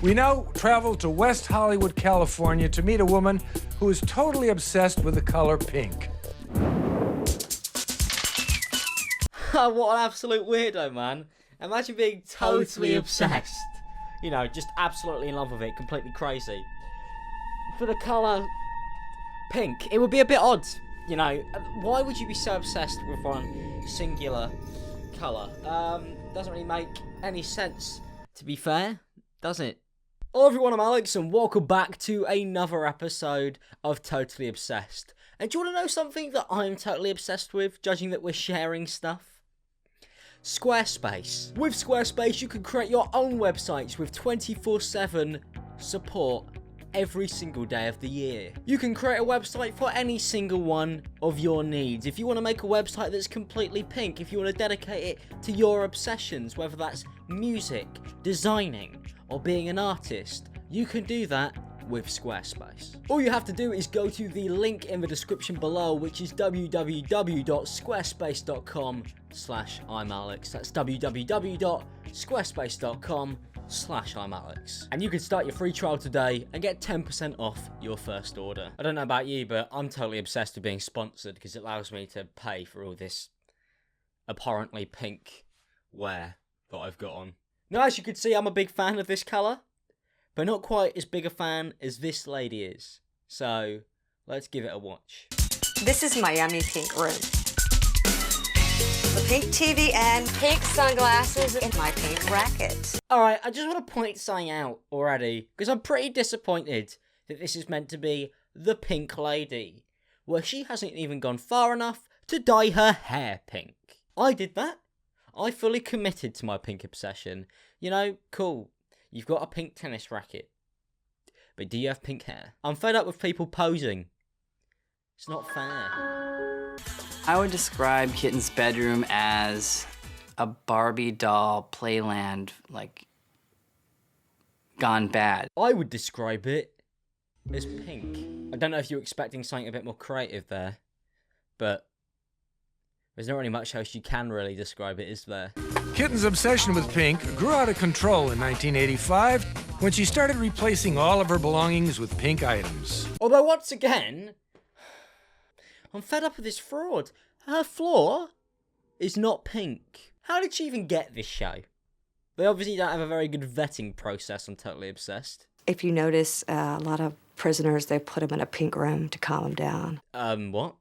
We now travel to West Hollywood, California to meet a woman who is totally obsessed with the color pink. What an absolute weirdo, man. Imagine being totally obsessed. You know, just absolutely in love with it, completely crazy. For the colour pink, it would be a bit odd. You know, why would you be so obsessed with one singular colour? Doesn't really make any sense, to be fair, does it? Hello everyone, I'm Alex, and welcome back to another episode of Totally Obsessed. And do you want to know something that I'm totally obsessed with, judging that we're sharing stuff? Squarespace. With Squarespace, you can create your own websites with 24/7 support every single day of the year. You can create a website for any single one of your needs. If you want to make a website that's completely pink, if you want to dedicate it to your obsessions, whether that's music, designing, or being an artist, you can do that with Squarespace. All you have to do is go to the link in the description below, which is www.squarespace.com/ImAllexx. That's www.squarespace.com/ImAllexx. And you can start your free trial today and get 10% off your first order. I don't know about you, but I'm totally obsessed with being sponsored because it allows me to pay for all this abhorrently pink wear that I've got on. Now, as you can see, I'm a big fan of this colour, but not quite as big a fan as this lady is. So, let's give it a watch. This is my yummy pink room. The pink TV and pink sunglasses and my pink racket. Alright, I just want to point something out already, because I'm pretty disappointed that this is meant to be the pink lady, where she hasn't even gone far enough to dye her hair pink. I did that. I fully committed to my pink obsession. You know, cool. You've got a pink tennis racket. But do you have pink hair? I'm fed up with people posing. It's not fair. I would describe Kitten's bedroom as a Barbie doll playland, like, gone bad. I would describe it as pink. I don't know if you're expecting something a bit more creative there, but there's not really much else you can really describe it, is there? Kitten's obsession with pink grew out of control in 1985 when she started replacing all of her belongings with pink items. Although, once again, I'm fed up with this fraud. Her floor is not pink. How did she even get this show? They obviously don't have a very good vetting process. I'm totally obsessed. If you notice, a lot of prisoners, they put them in a pink room to calm them down. What?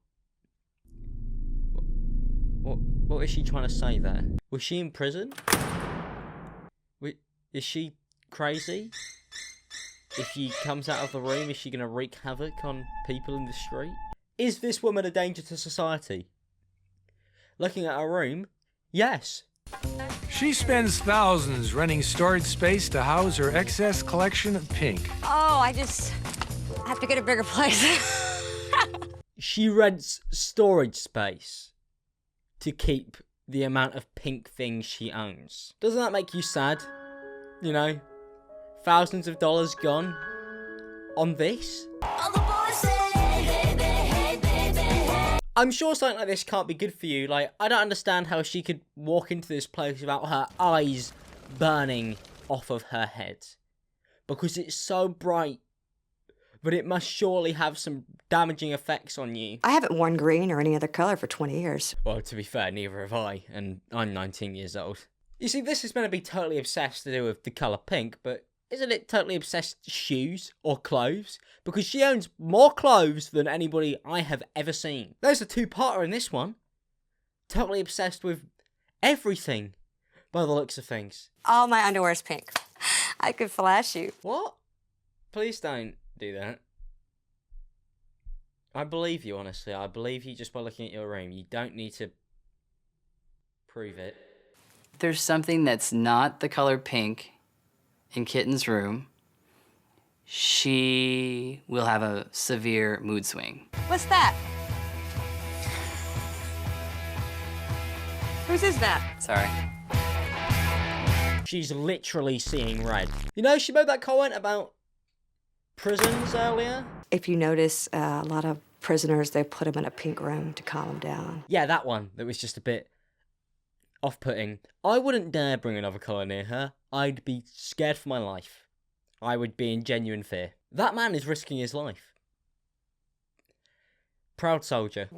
What is she trying to say there? Was she in prison? Is she crazy? If she comes out of the room, is she going to wreak havoc on people in the street? Is this woman a danger to society? Looking at her room, yes. She spends thousands renting storage space to house her excess collection of pink. Oh, I have to get a bigger place. She rents storage space to keep the amount of pink things she owns. Doesn't that make you sad? You know, thousands of dollars gone on this? I'm sure something like this can't be good for you. Like, I don't understand how she could walk into this place without her eyes burning off of her head. Because it's so bright. But it must surely have some damaging effects on you. I haven't worn green or any other color for 20 years. Well, to be fair, neither have I, and I'm 19 years old. You see, this is meant to be totally obsessed to do with the colour pink, but isn't it totally obsessed shoes or clothes? Because she owns more clothes than anybody I have ever seen. There's a two-parter in this one. Totally obsessed with everything, by the looks of things. All my underwear is pink. I could flash you. What? Please don't do that. I believe you, honestly. I believe you just by looking at your room. You don't need to prove it. There's something that's not the color pink in Kitten's room. She will have a severe mood swing. What's that? Whose is that? Sorry. She's literally seeing red. You know, she made that comment about prisons earlier. If you notice, a lot of prisoners, they put them in a pink room to calm them down. Yeah, that one. That was just a bit off-putting. I wouldn't dare bring another colour near her. I'd be scared for my life. I would be in genuine fear. That man is risking his life. Proud soldier.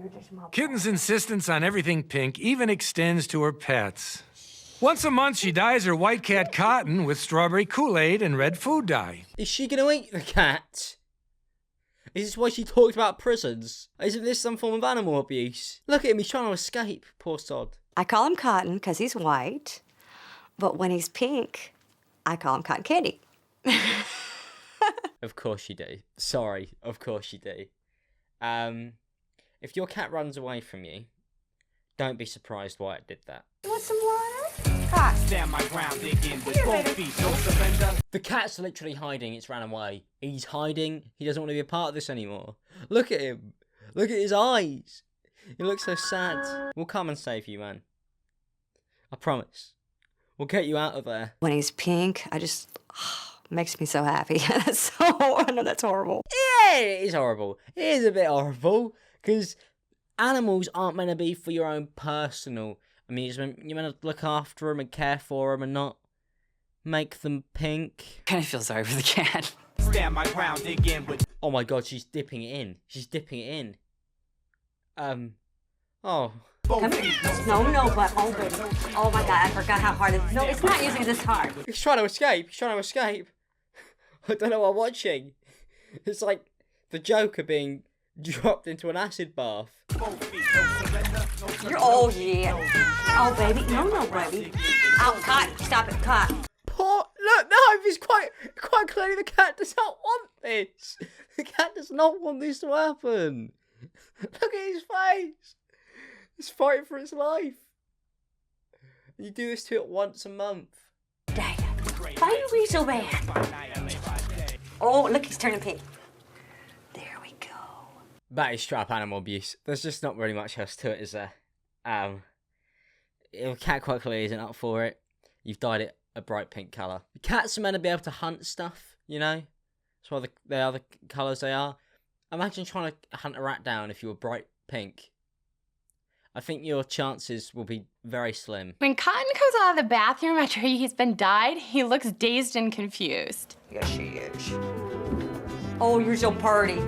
Kitten's insistence on everything pink even extends to her pets. Once a month, she dyes her white cat Cotton with strawberry Kool-Aid and red food dye. Is she gonna eat the cat? Is this why she talked about prisons? Isn't this some form of animal abuse? Look at him, he's trying to escape. Poor sod. I call him Cotton because he's white, but when he's pink, I call him Cotton Candy. Of course you do. Sorry, of course you do. If your cat runs away from you, don't be surprised why it did that. You want some water? Cotton. Stand my ground, dig in with both feet, no surrender. The cat's literally hiding, it's ran away. He's hiding, he doesn't want to be a part of this anymore. Look at him. Look at his eyes. He looks so sad. We'll come and save you, man. I promise. We'll get you out of there. When he's pink, makes me so happy. I know that's horrible. Yeah, it is horrible. It is a bit horrible, because animals aren't meant to be for your own personal amusement. You're meant to look after them and care for them and not make them pink. Kind of feel sorry for the cat. Stand my ground, dig in with. Oh my god, she's dipping it in. She's dipping it in. Oh. Come here. No, but oh my god, I forgot how hard it is. No, it's not usually this hard. He's trying to escape. He's trying to escape. I don't know what I'm watching. It's like the Joker being dropped into an acid bath. Oh yeah. Oh baby, no, baby. Oh, Cotton, stop it, Cotton. Poor, look, no, it's quite clearly the cat does not want this. The cat does not want this to happen. Look at his face. He's fighting for his life. You do this to it once a month. Dang. Why are you being so bad? Oh, look, he's turning pink. There we go. That is strap animal abuse. There's just not really much else to it, is there? The cat quite clearly isn't up for it. You've dyed it a bright pink colour. Cats are meant to be able to hunt stuff, you know? That's why they are the colours they are. Imagine trying to hunt a rat down if you were bright pink. I think your chances will be very slim. When Cotton comes out of the bathroom after he's been dyed, he looks dazed and confused. Yes, she is. Oh, you're so pretty.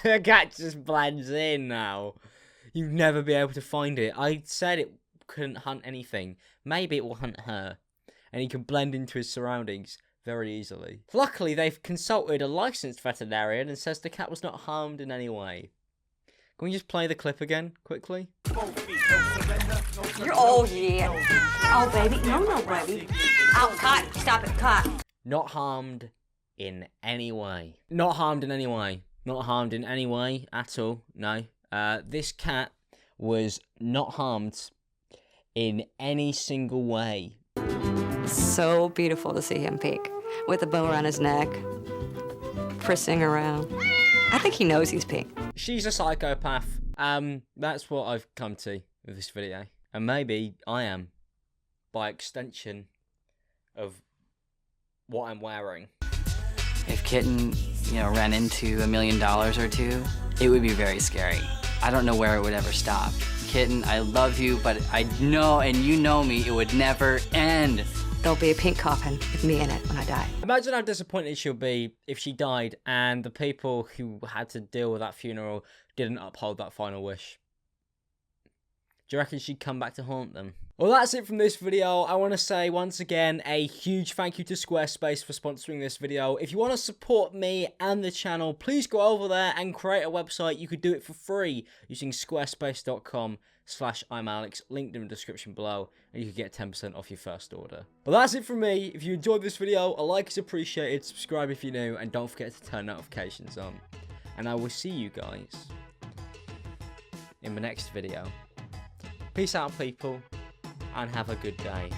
The cat just blends in now. You'd never be able to find it. I said it couldn't hunt anything. Maybe it will hunt her. And he can blend into his surroundings very easily. Luckily, they've consulted a licensed veterinarian and says the cat was not harmed in any way. Can we just play the clip again, quickly? Oh yeah. Oh baby, no, baby. Oh, Cotton, stop it, Cotton. Not harmed in any way. Not harmed in any way. Not harmed in any way at all. No. This cat was not harmed in any single way. So beautiful to see him pink, with a bow around his neck, prissing around. I think he knows he's pink. She's a psychopath. That's what I've come to with this video. And maybe I am, by extension of what I'm wearing. If Kitten, ran into $1 million or two, it would be very scary. I don't know where it would ever stop. Kitten, I love you, but I know, and you know me, it would never end. There'll be a pink coffin with me in it when I die. Imagine how disappointed she'll be if she died and the people who had to deal with that funeral didn't uphold that final wish. Do you reckon she'd come back to haunt them? Well, that's it from this video. I want to say once again a huge thank you to Squarespace for sponsoring this video. If you want to support me and the channel, please go over there and create a website. You could do it for free using squarespace.com/ImAllexx, linked in the description below, and you could get 10% off your first order. But that's it from me. If you enjoyed this video, a like is appreciated, subscribe if you're new, and don't forget to turn notifications on. And I will see you guys in the next video. Peace out, people, and have a good day.